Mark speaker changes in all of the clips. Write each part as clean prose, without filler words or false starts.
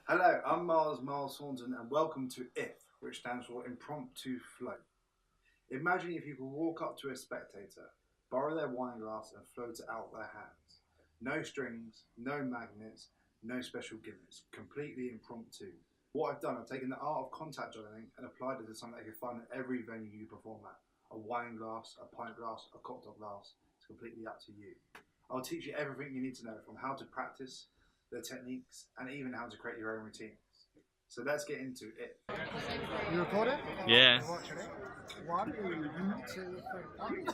Speaker 1: Hello, I'm Myles Thornton, and welcome to IF, which stands for Impromptu Float. Imagine if you could walk up to a spectator, borrow their wine glass, and float it out their hands. No strings, no magnets, no special gimmicks, completely impromptu. What I've done, I've taken the art of contact journaling and applied it to something you can find at every venue you perform at. A wine glass, a pint glass, a cocktail glass. It's completely up to you. I'll teach you everything you need to know, from how to practice, the techniques, and even how to create your own routines. So let's get into it.
Speaker 2: You recording?
Speaker 3: Yeah.
Speaker 2: You're watching it. 1, 2, 3.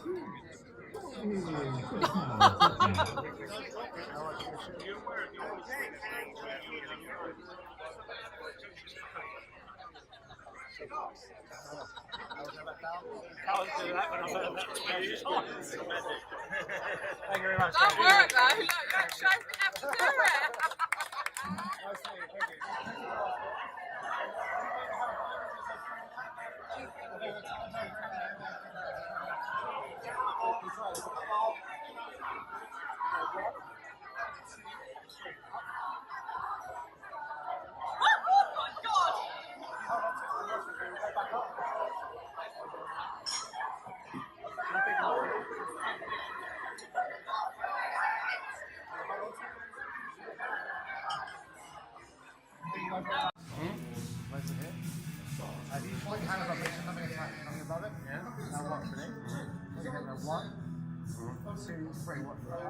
Speaker 2: Thank you very much.
Speaker 4: Don't work though, look, you don't show me how to do it. Oh my god!
Speaker 2: Where's it here? You put your hands up here, so nothing attached, nothing above it. Yeah. Now watch for it. Put your hand up. 1, 2, 3. Watch for it.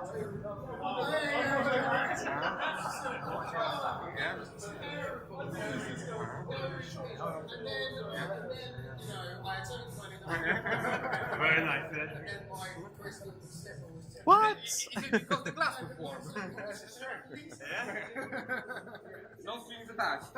Speaker 3: Very nice.
Speaker 4: What? You've got the glass before.
Speaker 3: No strings attached.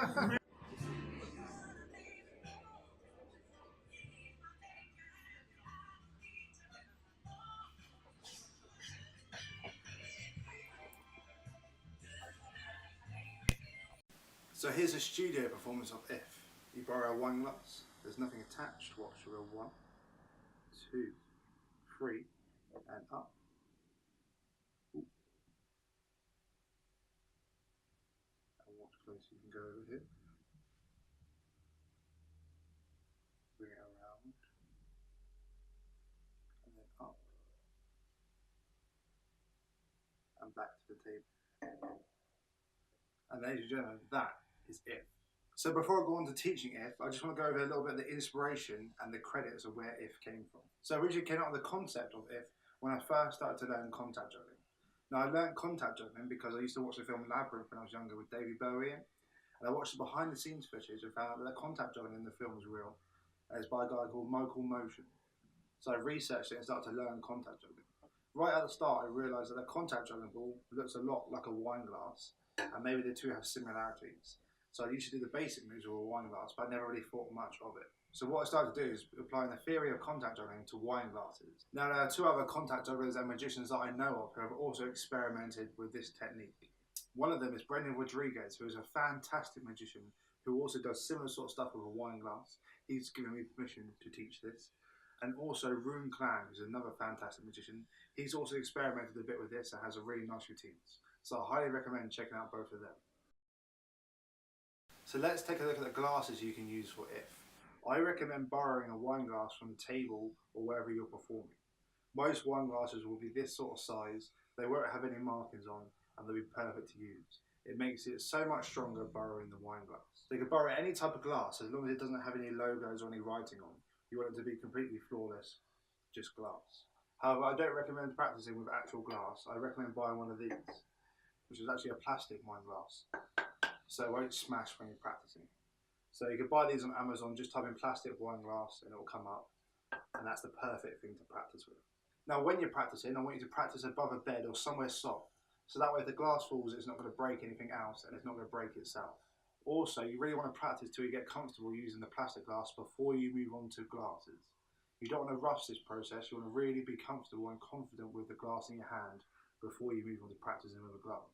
Speaker 1: So here's a studio performance of If. You borrow a wine glass, there's nothing attached. Watch for a 1, 2, 3, and up. Ooh. And watch close, you can go over here. Bring it around. And then up. And back to the table. And ladies and gentlemen, that is If. So before I go on to teaching If, I just want to go over a little bit of the inspiration and the credits of where If came from. So I originally came out of the concept of If when I first started to learn contact journaling. Now I learned contact journaling because I used to watch the film Labyrinth when I was younger with David Bowie in. And I watched the behind the scenes footage and found out that the contact journaling in the film was real. And it's by a guy called Michael Motion. So I researched it and started to learn contact journaling. Right at the start, I realised that a contact journaling ball looks a lot like a wine glass, and maybe the two have similarities. So I used to do the basic moves with a wine glass, but I never really thought much of it. So what I started to do is applying the theory of contact journaling to wine glasses. Now there are 2 other contact jugglers and magicians that I know of who have also experimented with this technique. One of them is Brendan Rodriguez, who is a fantastic magician who also does similar sort of stuff with a wine glass. He's given me permission to teach this. And also Rune Clan, who's another fantastic magician. He's also experimented a bit with this and has a really nice routines. So I highly recommend checking out both of them. So let's take a look at the glasses you can use for If. I recommend borrowing a wine glass from the table or wherever you're performing. Most wine glasses will be this sort of size, they won't have any markings on, and they'll be perfect to use. It makes it so much stronger borrowing the wine glass. So you can borrow any type of glass as long as it doesn't have any logos or any writing on. You want it to be completely flawless, just glass. However, I don't recommend practicing with actual glass. I recommend buying one of these, which is actually a plastic wine glass, so it won't smash when you're practicing. So you can buy these on Amazon, just type in plastic wine glass and it will come up, and that's the perfect thing to practice with. Now when you're practicing, I want you to practice above a bed or somewhere soft, so that way if the glass falls it's not going to break anything else and it's not going to break itself. Also, you really want to practice till you get comfortable using the plastic glass before you move on to glasses. You don't want to rush this process, you want to really be comfortable and confident with the glass in your hand before you move on to practicing with a glass.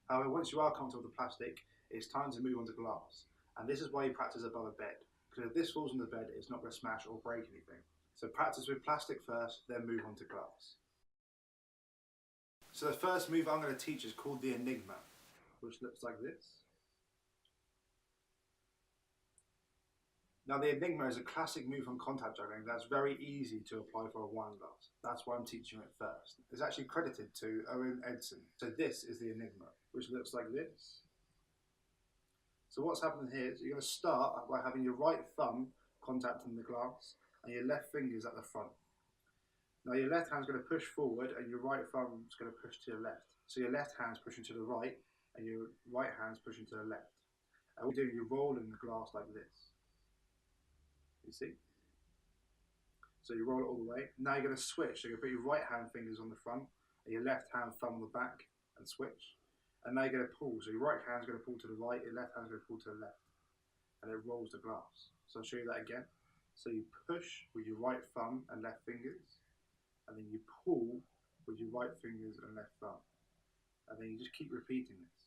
Speaker 1: However, once you are comfortable with the plastic, it's time to move on to glass. And this is why you practice above a bed, because if this falls on the bed, it's not going to smash or break anything. So practice with plastic first, then move on to glass. So the first move I'm going to teach is called the Enigma, which looks like this. Now the Enigma is a classic move on contact juggling that's very easy to apply for a wine glass. That's why I'm teaching it first. It's actually credited to Owen Edson. So this is the Enigma, which looks like this. So what's happening here is you're going to start by having your right thumb contacting the glass and your left finger's at the front. Now your left hand's going to push forward and your right thumb's going to push to the left. So your left hand's pushing to the right and your right hand's pushing to the left. And what you're doing, you're rolling the glass like this. You see? So you roll it all the way. Now you're going to switch. So you're going to put your right hand fingers on the front and your left hand thumb on the back and switch. And now you're going to pull. So your right hand's going to pull to the right, your left hand's going to pull to the left. And it rolls the glass. So I'll show you that again. So you push with your right thumb and left fingers. And then you pull with your right fingers and left thumb. And then you just keep repeating this.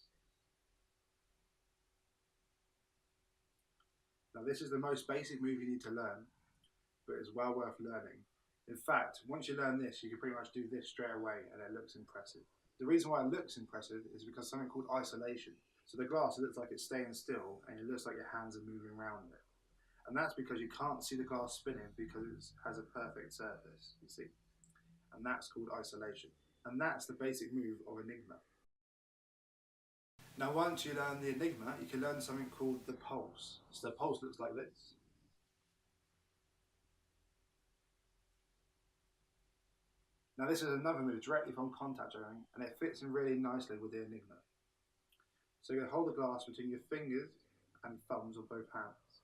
Speaker 1: Now this is the most basic move you need to learn, but it's well worth learning. In fact, once you learn this, you can pretty much do this straight away and it looks impressive. The reason why it looks impressive is because something called isolation. So the glass, it looks like it's staying still and it looks like your hands are moving around it. And that's because you can't see the glass spinning because it has a perfect surface, you see. And that's called isolation. And that's the basic move of Enigma. Now once you learn the Enigma, you can learn something called the pulse. So the pulse looks like this. Now this is another move directly from contact juggling and it fits in really nicely with the Enigma. So you're going to hold the glass between your fingers and thumbs of both hands.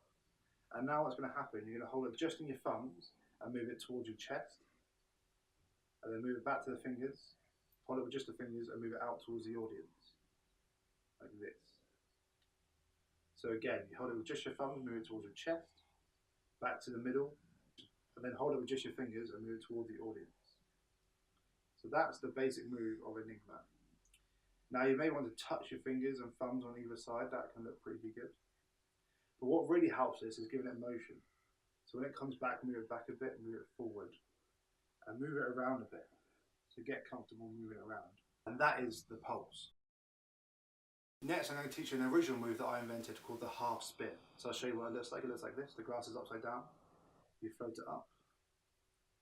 Speaker 1: And now what's going to happen, you're going to hold it just in your thumbs and move it towards your chest. And then move it back to the fingers, hold it with just the fingers and move it out towards the audience. Like this. So again, you hold it with just your thumbs, move it towards your chest, back to the middle, and then hold it with just your fingers and move it towards the audience. So that's the basic move of Enigma. Now you may want to touch your fingers and thumbs on either side, that can look pretty good. But what really helps this is giving it motion. So when it comes back, move it back a bit, move it forward, and move it around a bit. So get comfortable moving it around. And that is the pulse. Next, I'm going to teach you an original move that I invented called the half spin. So I'll show you what it looks like. It looks like this. The glass is upside down. You float it up.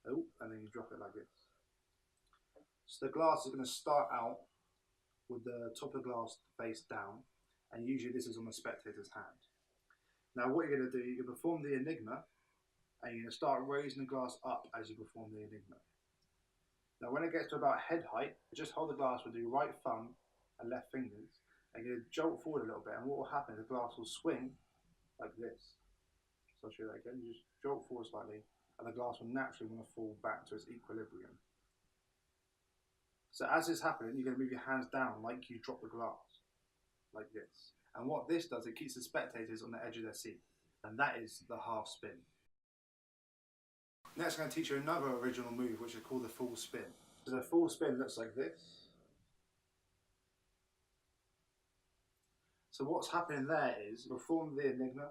Speaker 1: Oh, and then you drop it like this. So the glass is going to start out with the top of the glass face down. And usually this is on the spectator's hand. Now what you're going to do, you perform the Enigma. And you're going to start raising the glass up as you perform the Enigma. Now when it gets to about head height, just hold the glass with your right thumb and left fingers. And you're going to jolt forward a little bit, and what will happen is the glass will swing like this. So I'll show you that again. You just jolt forward slightly, and the glass will naturally want to fall back to its equilibrium. So as this is happening, you're going to move your hands down like you drop the glass, like this. And what this does, it keeps the spectators on the edge of their seat. And that is the half spin. Next I'm going to teach you another original move, which is called the full spin. So the full spin looks like this. So what's happening there is, perform the Enigma.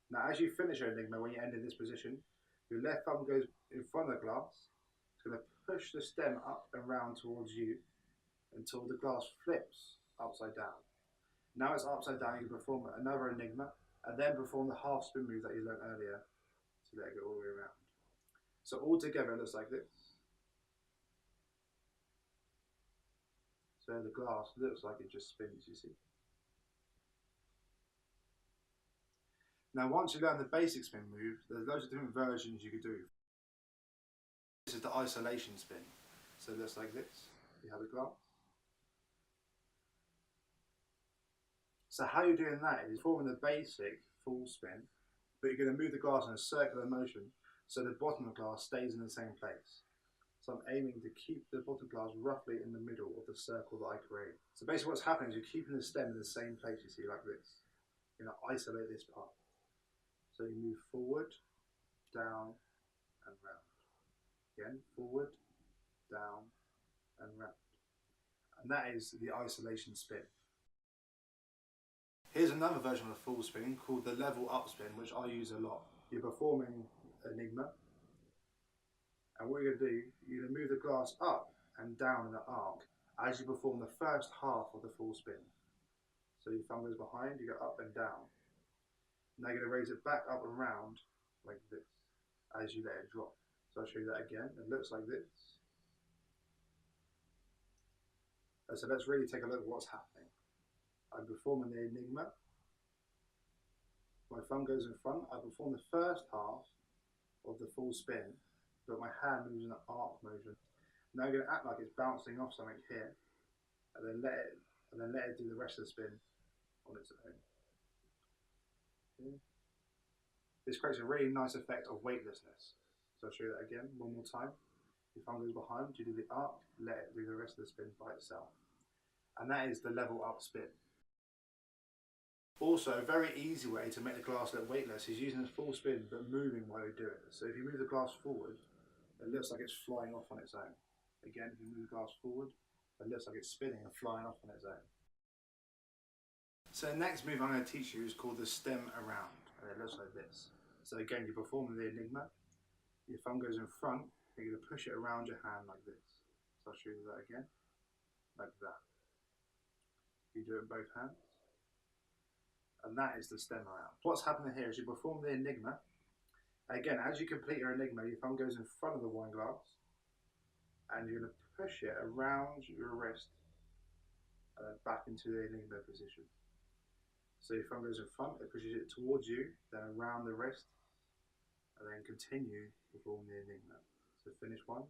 Speaker 1: Now as you finish your Enigma, when you end in this position, your left thumb goes in front of the glass. It's going to push the stem up and round towards you until the glass flips upside down. Now it's upside down, you can perform another Enigma, and then perform the half spin move that you learned earlier to let it go all the way around. So all together it looks like this. So the glass looks like it just spins, you see. Now once you learn the basic spin move, there's loads of different versions you could do. This is the isolation spin. So it looks like this. You have the glass. So how you're doing that is forming the basic full spin, but you're going to move the glass in a circular motion so the bottom of the glass stays in the same place. So I'm aiming to keep the bottom glass roughly in the middle of the circle that I create. So basically what's happening is you're keeping the stem in the same place, you see, like this. You're going to isolate this part. So you move forward, down, and round. Again, forward, down, and round. And that is the isolation spin. Here's another version of the full spin called the level up spin, which I use a lot. You're performing Enigma, and what you're going to do, you're going to move the glass up and down in an arc as you perform the first half of the full spin. So your thumb goes behind, you go up and down. Now you're going to raise it back up and round like this as you let it drop. So I'll show you that again. It looks like this. And so let's really take a look at what's happening. I'm performing the enigma. My thumb goes in front. I perform the first half of the full spin, but my hand moves in an arc motion. Now you're going to act like it's bouncing off something here, and then let it do the rest of the spin on its own. Okay. This creates a really nice effect of weightlessness. So I'll show you that again one more time. Your thumb goes behind, you do the arc, let it do the rest of the spin by itself. And that is the level up spin. Also, a very easy way to make the glass look weightless is using a full spin but moving while you do it. So if you move the glass forward, it looks like it's flying off on its own. Again, if you move the glass forward, it looks like it's spinning and flying off on its own. So the next move I'm going to teach you is called the stem around, and it looks like this. So again, you're performing the enigma, your thumb goes in front, and you're going to push it around your hand like this. So I'll show you that again, like that. You do it in both hands. And that is the stem around. What's happening here is you perform the enigma. Again, as you complete your enigma, your thumb goes in front of the wine glass, and you're going to push it around your wrist and then back into the enigma position. So your thumb goes in front, it pushes it towards you, then around the wrist, and then continue performing the enigma. So finish one,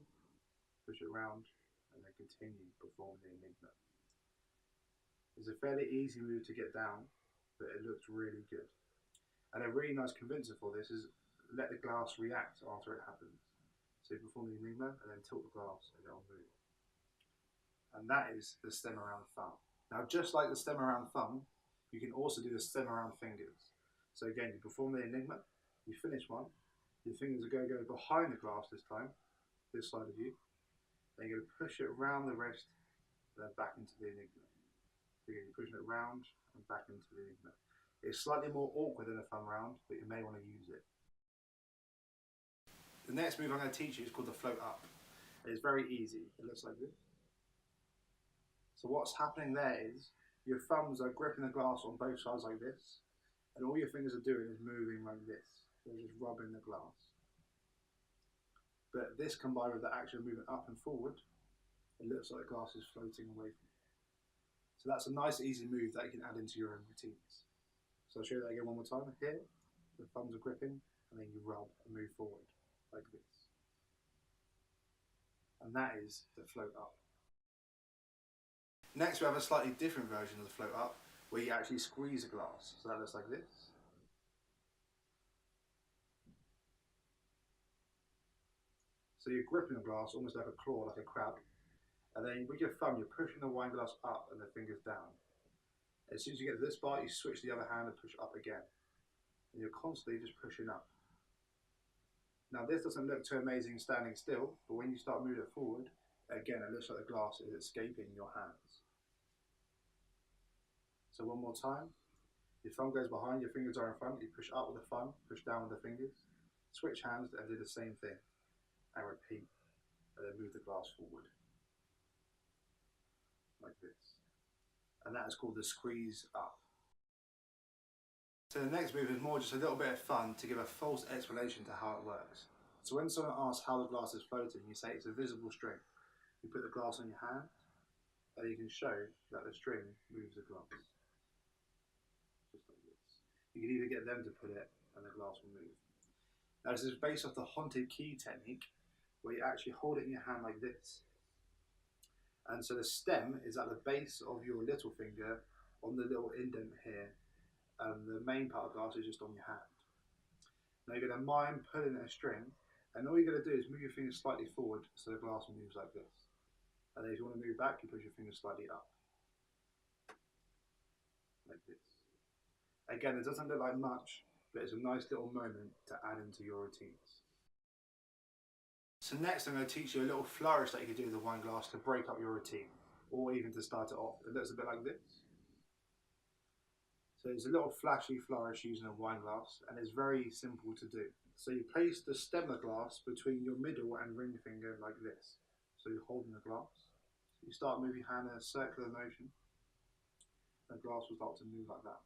Speaker 1: push it around, and then continue performing the enigma. It's a fairly easy move to get down, but it looks really good. And a really nice convincer for this is let the glass react after it happens. So you perform the enigma and then tilt the glass and it'll move. And that is the stem around thumb. Now just like the stem around thumb, you can also do the stem around fingers. So again, you perform the enigma, you finish one, your fingers are going to go behind the glass this time, this side of you, then you're going to push it around the wrist and then back into the enigma. So again, you're pushing it around and back into the enigma. It's slightly more awkward than a thumb round, but you may want to use it. The next move I'm going to teach you is called the float up. It's very easy. It looks like this. So what's happening there is your thumbs are gripping the glass on both sides like this, and all your fingers are doing is moving like this. They're just rubbing the glass. But this combined with the actual movement up and forward, it looks like the glass is floating away from you. So that's a nice easy move that you can add into your own routines. So I'll show you that again one more time. Here, the thumbs are gripping, and then you rub and move forward like this. And that is the float up. Next we have a slightly different version of the float up, where you actually squeeze a glass. So that looks like this. So you're gripping the glass almost like a claw, like a crab. And then with your thumb, you're pushing the wine glass up and the fingers down. As soon as you get to this part, you switch the other hand and push up again. And you're constantly just pushing up. Now this doesn't look too amazing standing still, but when you start moving it forward, again it looks like the glass is escaping your hands. So one more time, your thumb goes behind, your fingers are in front, you push up with the thumb, push down with the fingers, switch hands and do the same thing, and repeat, and then move the glass forward, like this. And that is called the squeeze up. So the next move is more just a little bit of fun to give a false explanation to how it works. So when someone asks how the glass is floating, you say it's a visible string. You put the glass on your hand, and you can show that the string moves the glass. Just like this. You can either get them to put it, and the glass will move. Now this is based off the haunted key technique, where you actually hold it in your hand like this. And so the stem is at the base of your little finger on the little indent here. The main part of the glass is just on your hand. Now you're going to mime pulling a string, and all you're going to do is move your fingers slightly forward so the glass moves like this. And then if you want to move back, you push your fingers slightly up. Like this. Again, it doesn't look like much, but it's a nice little moment to add into your routines. So next I'm going to teach you a little flourish that you can do with the wine glass to break up your routine, or even to start it off. It looks a bit like this. So it's a little flashy flourish using a wine glass, and it's very simple to do. So you place the stem of the glass between your middle and ring finger like this. So you're holding the glass. You start moving your hand in a circular motion. The glass will start to move like that.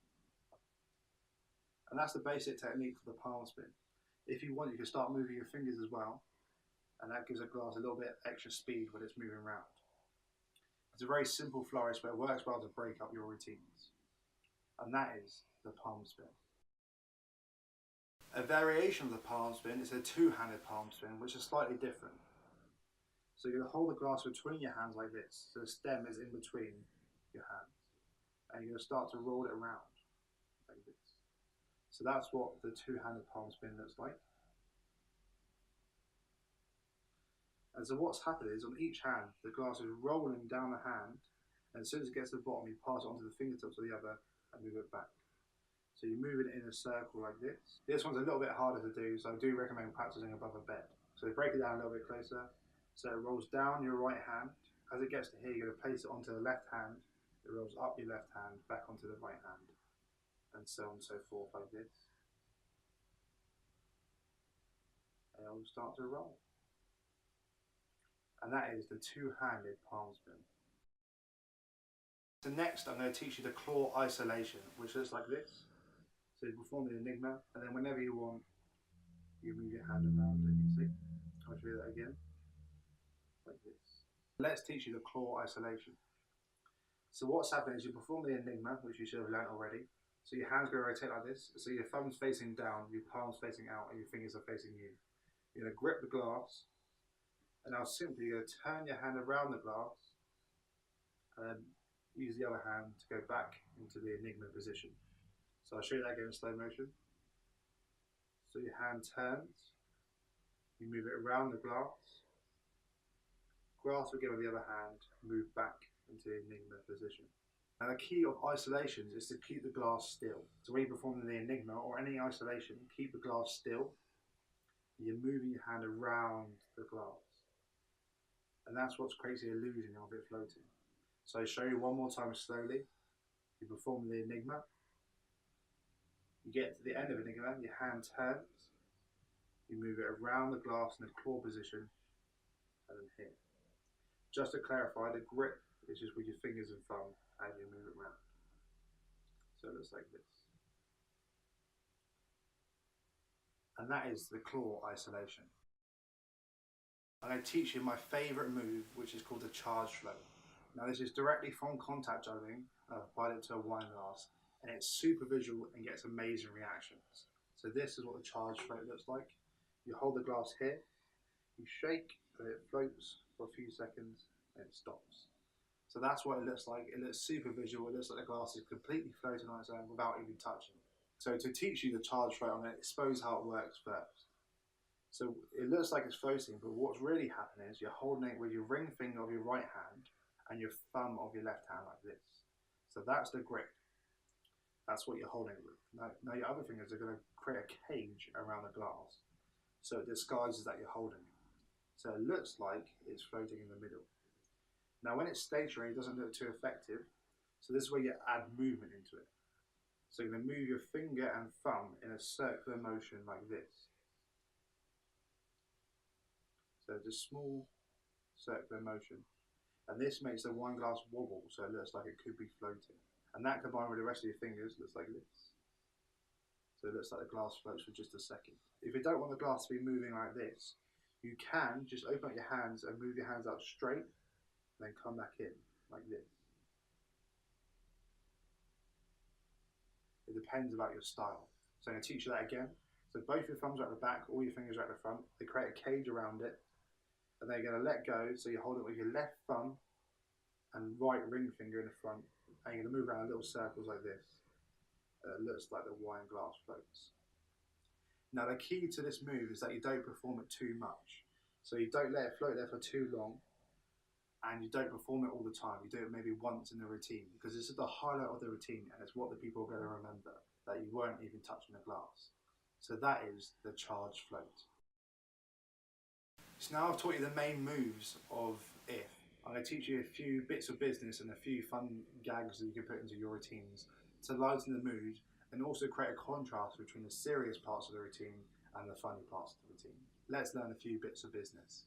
Speaker 1: And that's the basic technique for the palm spin. If you want, you can start moving your fingers as well, and that gives a glass a little bit extra speed when it's moving around. It's a very simple flourish, but it works well to break up your routines. And that is the palm spin. A variation of the palm spin is a two-handed palm spin, which is slightly different. So you're going to hold the glass between your hands like this, so the stem is in between your hands. And you're going to start to roll it around like this. So that's what the two-handed palm spin looks like. And so what's happened is on each hand, the glass is rolling down the hand, and as soon as it gets to the bottom, you pass it onto the fingertips of the other and move it back. So you're moving it in a circle like this. This one's a little bit harder to do, so I do recommend practicing above a bed. So break it down a little bit closer. So it rolls down your right hand. As it gets to here, you're going to place it onto the left hand. It rolls up your left hand, back onto the right hand, and so on and so forth like this. And it will start to roll. And that is the two-handed palm spin. So next I'm going to teach you the claw isolation, which looks like this. So you perform the enigma, and then whenever you want, you move your hand around it, you see. I'll show you that again, like this. Let's teach you the claw isolation. So what's happening is you perform the enigma, which you should have learnt already. So your hands go rotate like this, so your thumb's facing down, your palm's facing out, and your fingers are facing you. You're going to grip the glass, and now simply you're going to turn your hand around the glass, and then use the other hand to go back into the enigma position. So I'll show you that again in slow motion. So your hand turns, you move it around the glass, grasp again with the other hand, move back into the enigma position. Now the key of isolations is to keep the glass still. So when you perform the enigma or any isolation, keep the glass still. You're moving your hand around the glass. And that's what creates the illusion of it floating. So I'll show you one more time slowly. You perform the enigma. You get to the end of enigma, your hand turns. You move it around the glass in the claw position, and then here. Just to clarify, the grip is just with your fingers and thumb as you move it around. So it looks like this. And that is the claw isolation. I'm going to teach you my favourite move, which is called the charge float. Now this is directly from contact juggling, applied it to a wine glass, and it's super visual and gets amazing reactions. So this is what the charge float looks like. You hold the glass here, you shake, and it floats for a few seconds, and it stops. So that's what it looks like. It looks super visual. It looks like the glass is completely floating on its own without even touching it. So to teach you the charge float, I'm going to expose how it works first. So it looks like it's floating, but what's really happening is you're holding it with your ring finger of your right hand and your thumb of your left hand like this. So that's the grip. That's what you're holding it with. Now your other fingers are going to create a cage around the glass. So it disguises that you're holding it. So it looks like it's floating in the middle. Now when it's stationary, it doesn't look too effective. So this is where you add movement into it. So you're going to move your finger and thumb in a circular motion like this. So just small circular motion. And this makes the wine glass wobble, so it looks like it could be floating. And that combined with the rest of your fingers looks like this. So it looks like the glass floats for just a second. If you don't want the glass to be moving like this, you can just open up your hands and move your hands out straight, and then come back in like this. It depends about your style. So I'm going to teach you that again. So both your thumbs are at the back, all your fingers are at the front. They create a cage around it, and they're going to let go. So you hold it with your left thumb and right ring finger in the front, and you're going to move around in little circles like this. It looks like the wine glass floats. Now the key to this move is that you don't perform it too much. So you don't let it float there for too long, and you don't perform it all the time. You do it maybe once in the routine, because this is the highlight of the routine, and it's what the people are going to remember, that you weren't even touching the glass. So that is the charge float. So now I've taught you the main moves of If. I'm going to teach you a few bits of business and a few fun gags that you can put into your routines to lighten the mood and also create a contrast between the serious parts of the routine and the funny parts of the routine. Let's learn a few bits of business.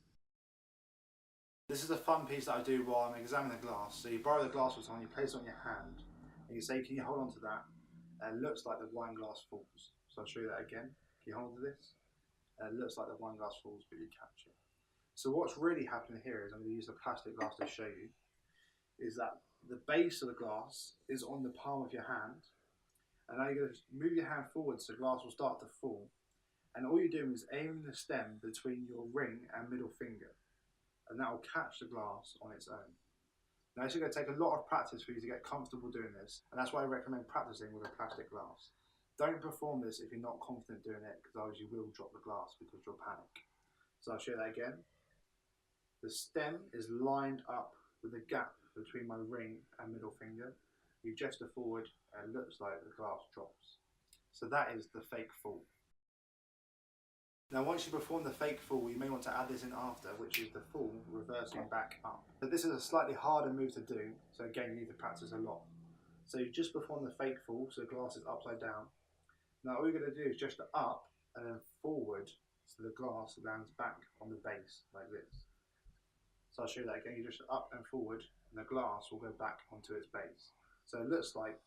Speaker 1: This is a fun piece that I do while I'm examining the glass. So you borrow the glass for someone, you place it on your hand, and you say, can you hold on to that? and looks like the wine glass falls. So I'll show you that again. Can you hold this? It looks like the wine glass falls, but you catch it. So what's really happening here is, I'm going to use the plastic glass to show you, is that the base of the glass is on the palm of your hand, and now you're going to move your hand forward so the glass will start to fall, and all you're doing is aiming the stem between your ring and middle finger, and that will catch the glass on its own. Now it's going to take a lot of practice for you to get comfortable doing this, and that's why I recommend practicing with a plastic glass. Don't perform this if you're not confident doing it, because otherwise you will drop the glass because you'll panic. So I'll show you that again. The stem is lined up with a gap between my ring and middle finger. You gesture forward and it looks like the glass drops. So that is the fake fall. Now once you perform the fake fall, you may want to add this in after, which is the fall reversing back up. But this is a slightly harder move to do, so again you need to practice a lot. So you just perform the fake fall, so the glass is upside down. Now all you're going to do is gesture up and then forward, so the glass lands back on the base like this. So I'll show you that again. You just up and forward, and the glass will go back onto its base. So it looks like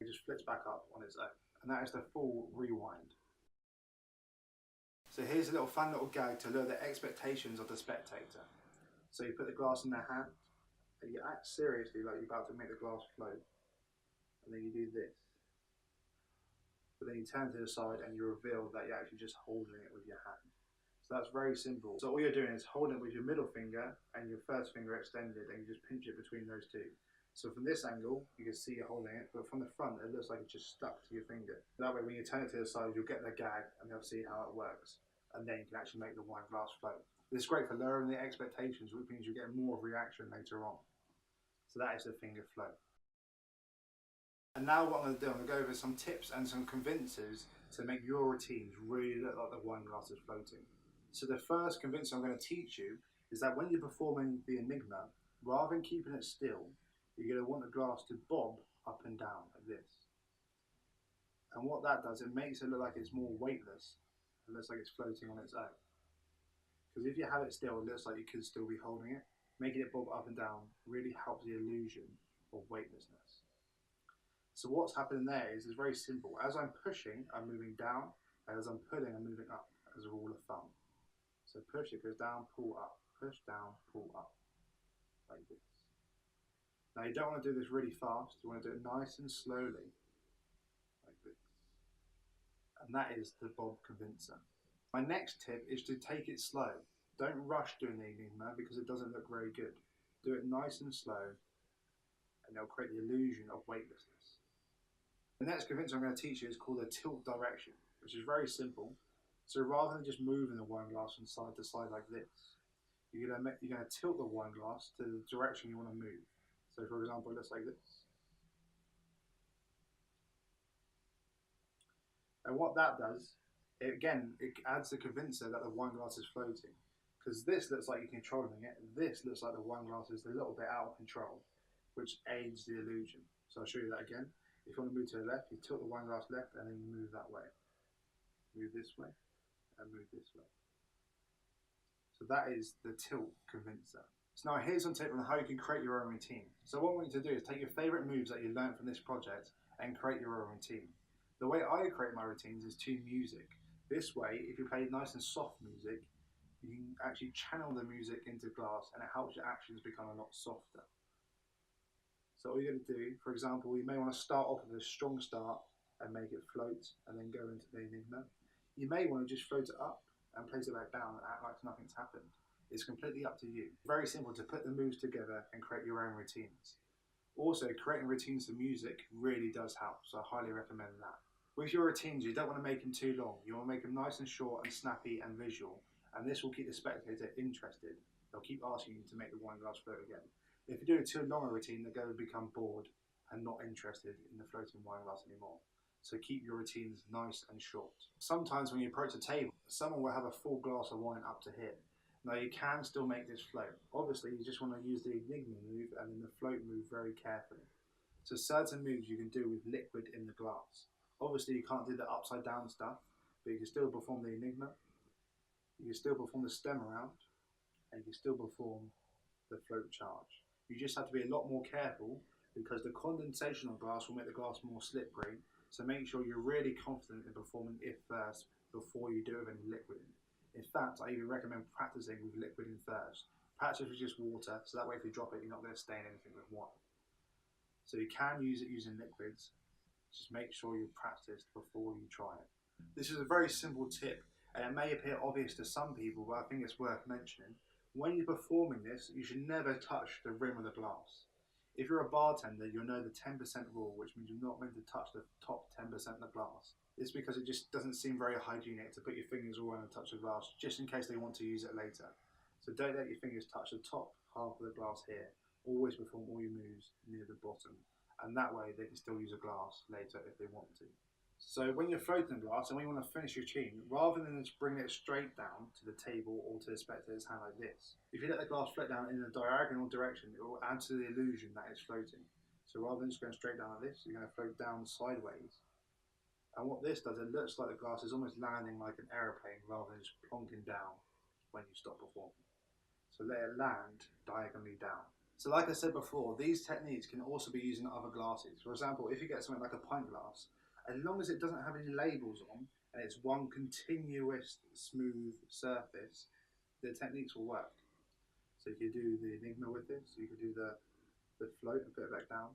Speaker 1: it just flips back up on its own, and that is the full rewind. So here's a little fun little gag to lower the expectations of the spectator. So you put the glass in their hand, and you act seriously like you're about to make the glass float, and then you do this. But then you turn to the side and you reveal that you're actually just holding it with your hand. So that's very simple. So all you're doing is holding it with your middle finger and your first finger extended, and you just pinch it between those two. So from this angle, you can see you're holding it, but from the front, it looks like it's just stuck to your finger. That way, when you turn it to the side, you'll get the gag and they'll see how it works. And then you can actually make the wine glass float. This is great for lowering the expectations, which means you get more reaction later on. So that is the finger float. And now what I'm going to do, I'm going to go over some tips and some convincers to make your routines really look like the wine glass is floating. So the first convincer I'm going to teach you is that when you're performing the enigma, rather than keeping it still, you're going to want the glass to bob up and down like this. And what that does, it makes it look like it's more weightless. It looks like it's floating on its own. Because if you have it still, it looks like you could still be holding it. Making it bob up and down really helps the illusion of weightlessness. So what's happening there is very simple. As I'm pushing, I'm moving down, and as I'm pulling, I'm moving up as a rule of thumb. So push, it goes down, pull up, push down, pull up, like this. Now you don't want to do this really fast, you want to do it nice and slowly, like this. And that is the bob convincer. My next tip is to take it slow. Don't rush doing the enigma because it doesn't look very good. Do it nice and slow, and it'll create the illusion of weightlessness. The next convincer I'm going to teach you is called a tilt direction, which is very simple. So rather than just moving the wine glass from side to side like this, you're going to tilt the wine glass to the direction you want to move. So for example, it looks like this. And what that does, it adds the convincer that the wine glass is floating. Because this looks like you're controlling it, this looks like the wine glass is a little bit out of control, which aids the illusion. So I'll show you that again. If you want to move to the left, you tilt the wine glass left and then you move that way. Move this way and move this way. So that is the tilt convincer. So now here's some tips on how you can create your own routine. So what I want you to do is take your favourite moves that you learned from this project and create your own routine. The way I create my routines is to music. This way, if you play nice and soft music, you can actually channel the music into glass and it helps your actions become a lot softer. So all you're going to do, for example, you may want to start off with a strong start and make it float and then go into the enigma. You may want to just float it up and place it back down and act like nothing's happened. It's completely up to you. Very simple to put the moves together and create your own routines. Also, creating routines to music really does help, so I highly recommend that. With your routines, you don't want to make them too long. You want to make them nice and short and snappy and visual, and this will keep the spectator interested. They'll keep asking you to make the wine glass float again. If you're doing too long a routine, they're going to become bored and not interested in the floating wine glass anymore. So keep your routines nice and short. Sometimes when you approach a table, someone will have a full glass of wine up to here. Now you can still make this float. Obviously you just want to use the enigma move and then the float move very carefully. So certain moves you can do with liquid in the glass. Obviously you can't do the upside down stuff, but you can still perform the enigma, you can still perform the stem around, and you can still perform the float charge. You just have to be a lot more careful because the condensation on glass will make the glass more slippery, So make sure you're really confident in performing if first before you do it with any liquid in. In fact, I even recommend practicing with liquid in first. Practice with just water, so that way if you drop it, you're not going to stain anything with wine. So you can use it using liquids, just make sure you've practiced before you try it. This is a very simple tip, and it may appear obvious to some people, but I think it's worth mentioning. When you're performing this, you should never touch the rim of the glass. If you're a bartender, you'll know the 10% rule, which means you're not meant to touch the top 10% of the glass. It's because it just doesn't seem very hygienic to put your fingers all around and touch the glass, just in case they want to use it later. So don't let your fingers touch the top half of the glass here. Always perform all your moves near the bottom, and that way they can still use a glass later if they want to. So when you're floating a glass and when you want to finish your tune, rather than just bring it straight down to the table or to the spectator's hand like this, if you let the glass float down in a diagonal direction, it will add to the illusion that it's floating. So rather than just going straight down like this, you're going to float down sideways. And what this does, it looks like the glass is almost landing like an aeroplane rather than just plonking down when you stop performing. So let it land diagonally down. So like I said before, these techniques can also be used in other glasses. For example, if you get something like a pint glass, as long as it doesn't have any labels on and it's one continuous smooth surface, the techniques will work. So you could do the Enigma with this, you could do the float and put it back down.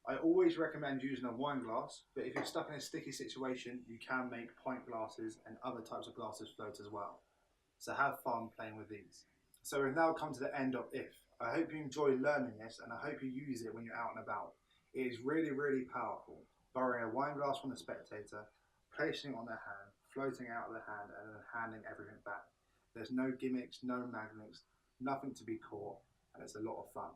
Speaker 1: I always recommend using a wine glass, but if you're stuck in a sticky situation, you can make pint glasses and other types of glasses float as well. So have fun playing with these. So we've now come to the end of If. I hope you enjoy learning this and I hope you use it when you're out and about. It is really, really powerful. Borrowing a wine glass from the spectator, placing it on their hand, floating out of the hand and then handing everything back. There's no gimmicks, no magnets, nothing to be caught, and it's a lot of fun.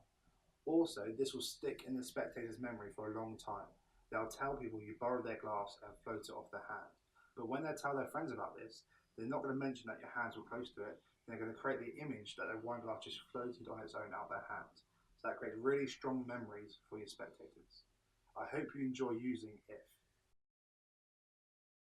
Speaker 1: Also, this will stick in the spectator's memory for a long time. They'll tell people you borrowed their glass and float it off their hand. But when they tell their friends about this, they're not going to mention that your hands were close to it. They're going to create the image that their wine glass just floated on its own out their hands. So that creates really strong memories for your spectators. I hope you enjoy using If.